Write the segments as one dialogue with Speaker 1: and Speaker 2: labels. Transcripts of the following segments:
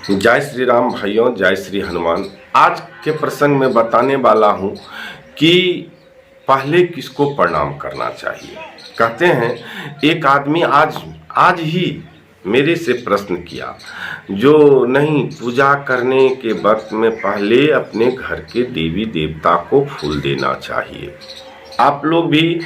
Speaker 1: जय श्री राम भाइयों, जय श्री हनुमान। आज के प्रसंग में बताने वाला हूँ कि पहले किसको प्रणाम करना चाहिए। कहते हैं एक आदमी आज ही मेरे से प्रश्न किया, जो नहीं पूजा करने के वक्त में पहले अपने घर के देवी देवता को फूल देना चाहिए। आप लोग भी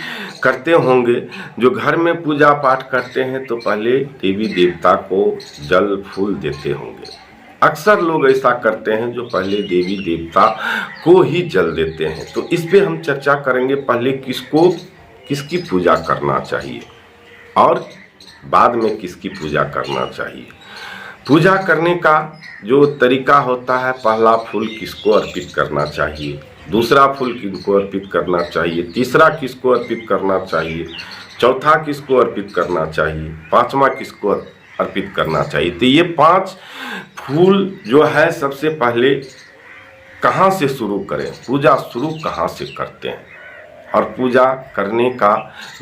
Speaker 1: करते होंगे, जो घर में पूजा पाठ करते हैं तो पहले देवी देवता को जल फूल देते होंगे। अक्सर लोग ऐसा करते हैं जो पहले देवी देवता को ही जल देते हैं। तो इस पे हम चर्चा करेंगे, पहले किसकी पूजा करना चाहिए और बाद में किसकी पूजा करना चाहिए। पूजा करने का जो तरीका होता है, पहला फूल किसको अर्पित करना चाहिए, दूसरा फूल किसको अर्पित करना चाहिए, तीसरा किसको अर्पित करना चाहिए, चौथा किसको अर्पित करना चाहिए, पांचवा किसको अर्पित करना चाहिए। तो ये 5 फूल जो है, सबसे पहले कहाँ से शुरू करें, पूजा शुरू कहाँ से करते हैं और पूजा करने का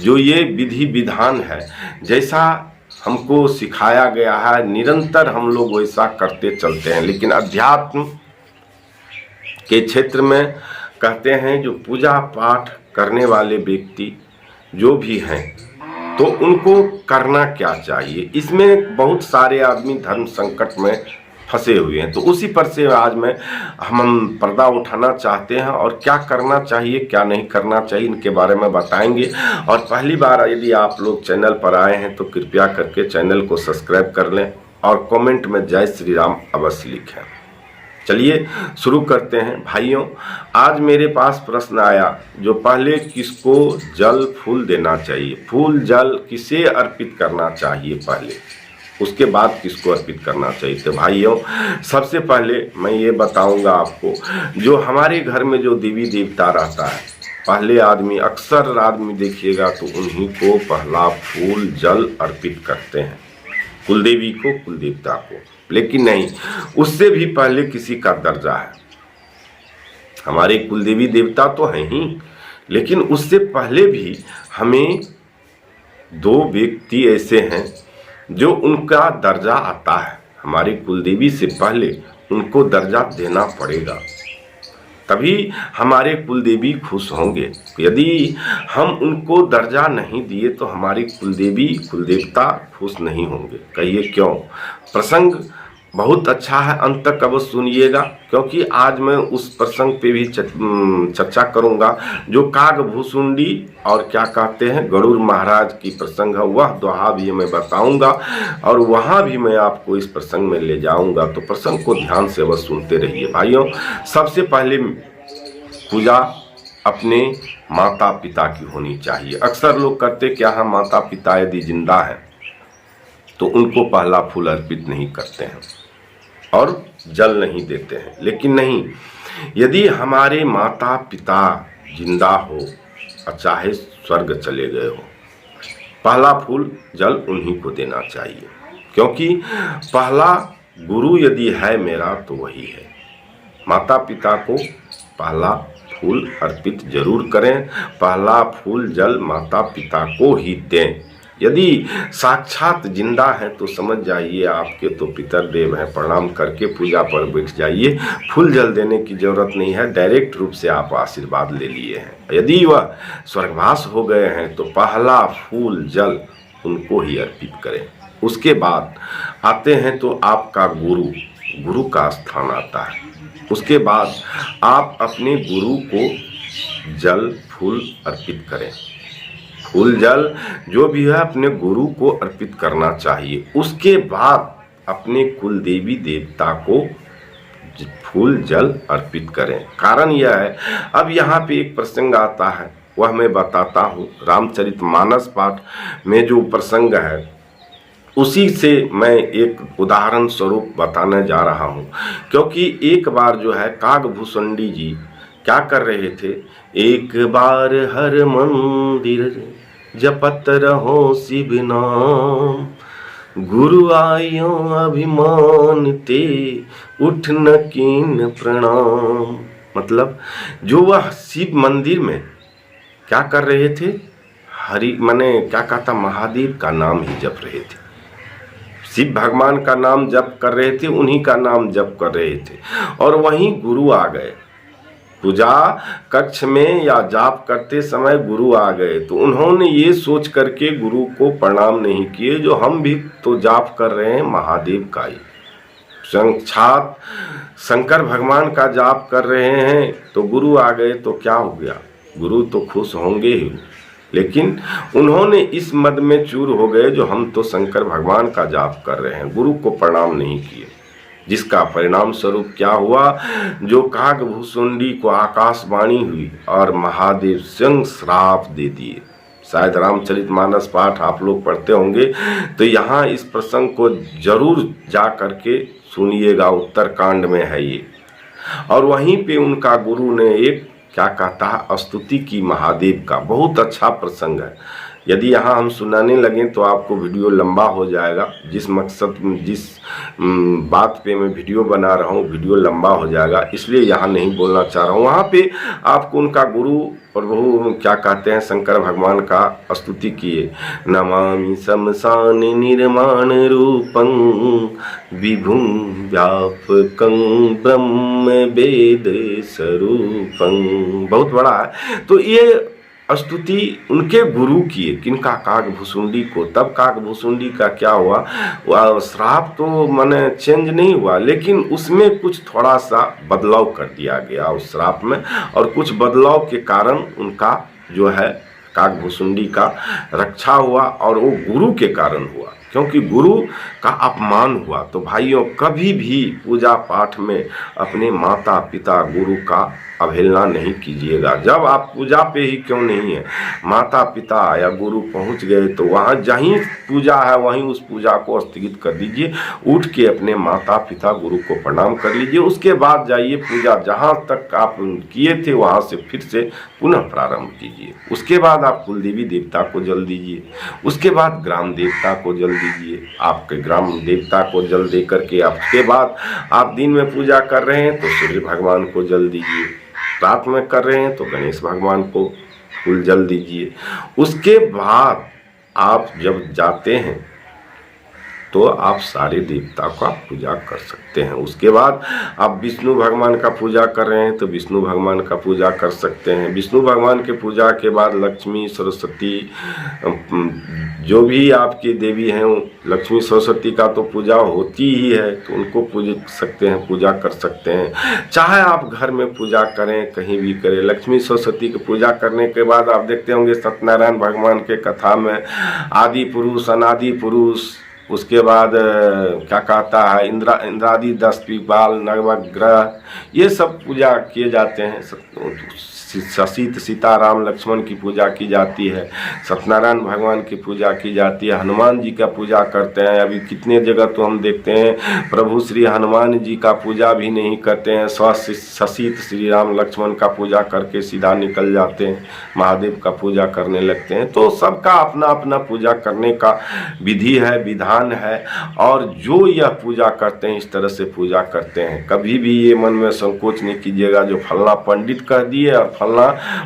Speaker 1: जो ये विधि विधान है, जैसा हमको सिखाया गया है निरंतर हम लोग वैसा करते चलते हैं। लेकिन अध्यात्म के क्षेत्र में कहते हैं जो पूजा पाठ करने वाले व्यक्ति जो भी हैं तो उनको करना क्या चाहिए। इसमें बहुत सारे आदमी धर्म संकट में फंसे हुए हैं, तो उसी पर से आज हम पर्दा उठाना चाहते हैं और क्या करना चाहिए क्या नहीं करना चाहिए इनके बारे में बताएंगे। और पहली बार यदि आप लोग चैनल पर आए हैं तो कृपया करके चैनल को सब्सक्राइब कर लें और कमेंट में जय श्री राम अवश्य लिखें। चलिए शुरू करते हैं भाइयों। आज मेरे पास प्रश्न आया, जो पहले किसको जल फूल देना चाहिए, फूल जल किसे अर्पित करना चाहिए पहले, उसके बाद किसको अर्पित करना चाहिए। तो भाइयों सबसे पहले मैं ये बताऊंगा आपको, जो हमारे घर में जो देवी देवता रहता है, पहले अक्सर आदमी देखिएगा तो उन्हीं को पहला फूल जल अर्पित करते हैं, कुलदेवी को, कुलदेवता को। लेकिन नहीं, उससे भी पहले किसी का दर्जा है। हमारे कुलदेवी देवता तो हैं ही, लेकिन उससे पहले भी हमें 2 व्यक्ति ऐसे हैं जो उनका दर्जा आता है। हमारी कुलदेवी से पहले उनको दर्जा देना पड़ेगा, तभी हमारे कुलदेवी खुश होंगे। यदि हम उनको दर्जा नहीं दिए तो हमारी कुलदेवी कुलदेवता खुश नहीं होंगे। कहिए क्यों? प्रसंग बहुत अच्छा है, अंत तक अवश्य सुनिएगा, क्योंकि आज मैं उस प्रसंग पे भी चर्चा करूंगा जो कागभूसुंडी और क्या कहते हैं गरुड़ महाराज की प्रसंग है, वह दोहा भी मैं बताऊंगा और वहां भी मैं आपको इस प्रसंग में ले जाऊंगा। तो प्रसंग को ध्यान से अवश्य सुनते रहिए भाइयों। सबसे पहले पूजा अपने माता पिता की होनी चाहिए। अक्सर लोग करते क्या है, माता पिता यदि जिंदा है तो उनको पहला फूल अर्पित नहीं करते हैं और जल नहीं देते हैं। लेकिन नहीं, यदि हमारे माता पिता जिंदा हो और चाहे स्वर्ग चले गए हो, पहला फूल जल उन्हीं को देना चाहिए, क्योंकि पहला गुरु यदि है मेरा तो वही है। माता पिता को पहला फूल अर्पित जरूर करें, पहला फूल जल माता पिता को ही दें। यदि साक्षात जिंदा है तो समझ जाइए आपके तो पितरदेव हैं, प्रणाम करके पूजा पर बैठ जाइए। फूल जल देने की जरूरत नहीं है, डायरेक्ट रूप से आप आशीर्वाद ले लिए हैं। यदि वह स्वर्गवास हो गए हैं तो पहला फूल जल उनको ही अर्पित करें। उसके बाद आते हैं तो आपका गुरु का स्थान आता है। उसके बाद आप अपने गुरु को जल फूल अर्पित करें। फूल जल जो भी है अपने गुरु को अर्पित करना चाहिए। उसके बाद अपने कुल देवी देवता को फूल जल अर्पित करें। कारण यह है, अब यहाँ पे एक प्रसंग आता है, वह मैं बताता हूँ। रामचरितमानस पाठ में जो प्रसंग है उसी से मैं एक उदाहरण स्वरूप बताने जा रहा हूँ। क्योंकि एक बार जो है कागभूसुंडी जी क्या कर रहे थे, एक बार हर मंदिर जपत रहो शिव नाम, गुरु आयो अभिमान ते उठ न कीन प्रणाम। मतलब जो वह शिव मंदिर में क्या कर रहे थे, हरि माने क्या कहता, महादेव का नाम ही जप रहे थे। शिव भगवान का नाम जप कर रहे थे, उन्हीं का नाम जप कर रहे थे, और वहीं गुरु आ गए। पूजा कक्ष में या जाप करते समय गुरु आ गए, तो उन्होंने ये सोच करके गुरु को प्रणाम नहीं किए, जो हम भी तो जाप कर रहे हैं महादेव का ही, साक्षात शंकर भगवान का जाप कर रहे हैं, तो गुरु आ गए तो क्या हो गया, गुरु तो खुश होंगे ही। लेकिन उन्होंने इस मद में चूर हो गए, जो हम तो शंकर भगवान का जाप कर रहे हैं, गुरु को प्रणाम नहीं किए, जिसका परिणाम स्वरूप क्या हुआ, जो काकभूषुंडी को आकाशवाणी हुई और महादेव स्वयं श्राप दे दिए। शायद रामचरितमानस पाठ आप लोग पढ़ते होंगे, तो यहाँ इस प्रसंग को जरूर जा करके सुनिएगा, उत्तरकांड में है ये। और वहीं पे उनका गुरु ने एक क्या कहता है, स्तुति की महादेव का, बहुत अच्छा प्रसंग है। यदि यहाँ हम सुनाने लगें तो आपको वीडियो लंबा हो जाएगा, जिस मकसद जिस बात पे मैं वीडियो बना रहा हूँ, वीडियो लंबा हो जाएगा, इसलिए यहाँ नहीं बोलना चाह रहा हूँ। वहाँ पे आपको उनका गुरु प्रभु क्या कहते हैं, शंकर भगवान का स्तुति किए। नमामि शमशान निर्माण रूपं विभुं व्यापकं ब्रह्म वेद स्वरूपं, बहुत बड़ा है। तो ये स्तुति उनके गुरु किए, किनका, काकभूषुंडी को। तब काकभूषुंडी का क्या हुआ, वह श्राप तो माने चेंज नहीं हुआ, लेकिन उसमें कुछ थोड़ा सा बदलाव कर दिया गया उस श्राप में, और कुछ बदलाव के कारण उनका जो है काकभूषुंडी का रक्षा हुआ, और वो गुरु के कारण हुआ, क्योंकि गुरु का अपमान हुआ। तो भाइयों, कभी भी पूजा पाठ में अपने माता पिता गुरु का अवहेलना नहीं कीजिएगा। जब आप पूजा पे ही क्यों नहीं है, माता पिता या गुरु पहुंच गए, तो वहाँ जहीं पूजा है वहीं उस पूजा को स्थगित कर दीजिए, उठ के अपने माता पिता गुरु को प्रणाम कर लीजिए। उसके बाद जाइए पूजा जहाँ तक आप किए थे वहाँ से फिर से पुनः प्रारंभ कीजिए। उसके बाद आप कुलदेवी देवता को जल दीजिए, उसके बाद ग्राम देवता को जल दीजिए। आपके ग्राम देवता को जल दे करके उसके बाद आप दिन में पूजा कर रहे हैं तो सूर्य भगवान को जल दीजिए, रात में कर रहे हैं तो गणेश भगवान को फूल जल दीजिए। उसके बाद आप जब जाते हैं तो आप सारे देवता का पूजा कर सकते हैं। उसके बाद आप विष्णु भगवान का पूजा कर रहे हैं तो विष्णु भगवान का पूजा कर सकते हैं। विष्णु भगवान के पूजा के बाद लक्ष्मी सरस्वती जो भी आपकी देवी हैं, लक्ष्मी सरस्वती का तो पूजा होती ही है, तो उनको पूज सकते हैं, पूजा कर सकते हैं। चाहे आप घर में पूजा करें, कहीं भी करें। लक्ष्मी सरस्वती की पूजा करने के बाद आप देखते होंगे सत्यनारायण भगवान के कथा में आदि पुरुष, अनादि पुरुष, उसके बाद क्या कहता है इंद्रादि 10 द्विपाल नवग्रह, ये सब पूजा किए जाते हैं। सीताराम लक्ष्मण की पूजा की जाती है, सत्यनारायण भगवान की पूजा की जाती है, हनुमान जी का पूजा करते हैं। अभी कितने जगह तो हम देखते हैं प्रभु श्री हनुमान जी का पूजा भी नहीं करते हैं, ससीत श्री राम लक्ष्मण का पूजा करके सीधा निकल जाते हैं, महादेव का पूजा करने लगते हैं। तो सबका अपना अपना पूजा करने का विधि है, विधान है, और जो यह पूजा करते हैं इस तरह से पूजा करते हैं। कभी भी ये मन में संकोच नहीं कीजिएगा जो फलना पंडित कह दिए और फलना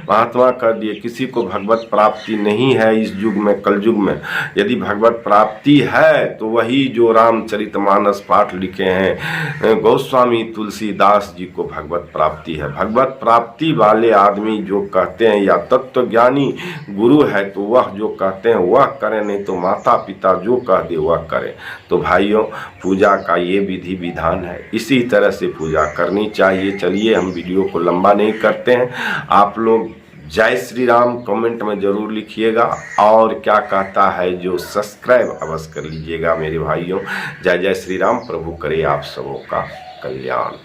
Speaker 1: महात्मा कर दिए। किसी को भगवत प्राप्ति नहीं है इस युग में, कलयुग में। यदि भगवत प्राप्ति है तो वही जो रामचरितमानस पाठ लिखे हैं गोस्वामी तुलसीदास जी को भगवत प्राप्ति है। भगवत प्राप्ति वाले आदमी जो कहते हैं या तत्वज्ञानी गुरु है तो वह जो कहते हैं वह करें, नहीं तो माता पिता जो कह दे वह करें। तो भाइयों, पूजा का ये विधि विधान है, इसी तरह से पूजा करनी चाहिए। चलिए हम वीडियो को लंबा नहीं करते हैं। आप लोग जय श्री राम कमेंट में ज़रूर लिखिएगा, और क्या कहता है जो सब्सक्राइब अवश्य कर लीजिएगा मेरे भाइयों। जय जय श्री राम। प्रभु करे आप सबों का कल्याण।